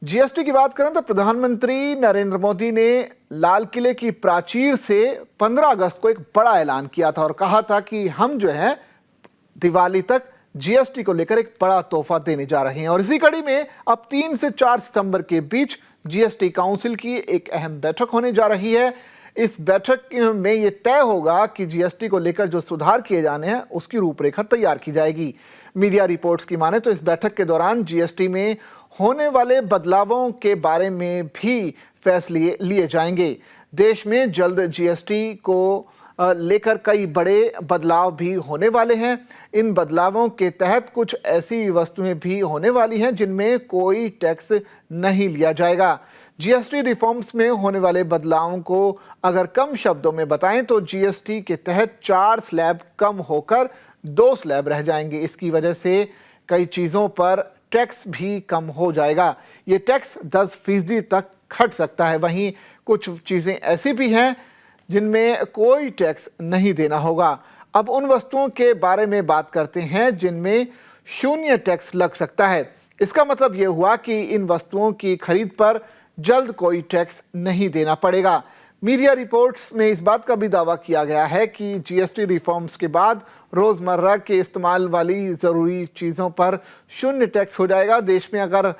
GST की बात करें तो प्रधानमंत्री नरेंद्र मोदी ने लाल किले की प्राचीर से 15 अगस्त को एक बड़ा ऐलान किया था और कहा था कि हम जो है दिवाली तक जीएसटी को लेकर एक बड़ा तोहफा देने जा रहे हैं। और इसी कड़ी में अब 3 से 4 सितंबर के बीच जीएसटी काउंसिल की एक अहम बैठक होने जा रही है। इस बैठक में ये तय होगा कि जीएसटी को लेकर जो सुधार किए जाने हैं उसकी रूपरेखा तैयार की जाएगी। मीडिया रिपोर्ट्स की माने तो इस बैठक के दौरान जीएसटी में होने वाले बदलावों के बारे में भी फैसले लिए जाएंगे। देश में जल्द जीएसटी को लेकर कई बड़े बदलाव भी होने वाले हैं। इन बदलावों के तहत कुछ ऐसी वस्तुएं भी होने वाली हैं जिनमें कोई टैक्स नहीं लिया जाएगा। जीएसटी रिफॉर्म्स में होने वाले बदलावों को अगर कम शब्दों में बताएं तो जीएसटी के तहत 4 स्लैब कम होकर 2 स्लैब रह जाएंगे। इसकी वजह से कई चीज़ों पर टैक्स भी कम हो जाएगा। ये टैक्स 10% तक घट सकता है। वहीं कुछ चीज़ें ऐसी भी हैं जिनमें कोई टैक्स नहीं देना होगा। अब उन वस्तुओं के बारे में बात करते हैं जिनमें 0 टैक्स लग सकता है। इसका मतलब ये हुआ कि इन वस्तुओं की खरीद पर जल्द कोई टैक्स नहीं देना पड़ेगा। मीडिया रिपोर्ट्स में इस बात का भी दावा किया गया है कि जीएसटी रिफॉर्म्स के बाद रोज़मर्रा के इस्तेमाल वाली ज़रूरी चीज़ों पर 0 टैक्स हो जाएगा। देश में अगर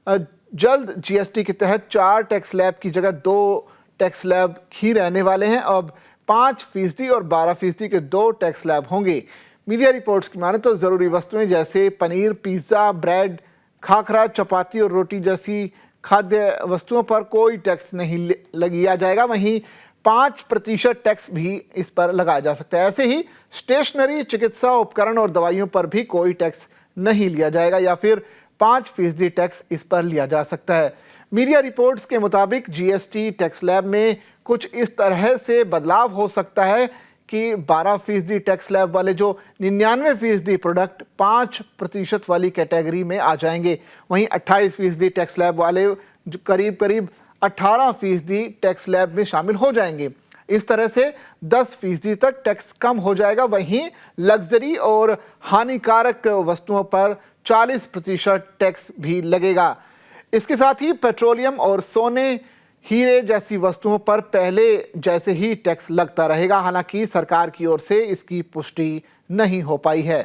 जल्द जीएसटी के तहत 4 टैक्स स्लैब की जगह 2 टैक्स स्लैब ही रहने वाले हैं। अब 5% और 12% के 2 टैक्स स्लैब होंगे। मीडिया रिपोर्ट्स की माने तो ज़रूरी वस्तुएं जैसे पनीर, पिज़्ज़ा, ब्रेड, खाखरा, चपाती और रोटी जैसी खाद्य वस्तुओं पर कोई टैक्स नहीं लिया जाएगा। वहीं 5% टैक्स भी इस पर लगाया जा सकता है। ऐसे ही स्टेशनरी, चिकित्सा उपकरण और दवाइयों पर भी कोई टैक्स नहीं लिया जाएगा या फिर 5% टैक्स इस पर लिया जा सकता है। मीडिया रिपोर्ट्स के मुताबिक जीएसटी टैक्स स्लैब में कुछ इस तरह से बदलाव हो सकता है कि 12% टैक्स स्लैब वाले जो 99% प्रोडक्ट 5% वाली कैटेगरी में आ जाएंगे। वहीं 28% टैक्स स्लैब वाले जो करीब 18% टैक्स स्लैब में शामिल हो जाएंगे। इस तरह से 10% तक टैक्स कम हो जाएगा। वहीं लग्जरी और हानिकारक वस्तुओं पर 40% टैक्स भी लगेगा। इसके साथ ही पेट्रोलियम और सोने, हीरे जैसी वस्तुओं पर पहले जैसे ही टैक्स लगता रहेगा। हालांकि सरकार की ओर से इसकी पुष्टि नहीं हो पाई है।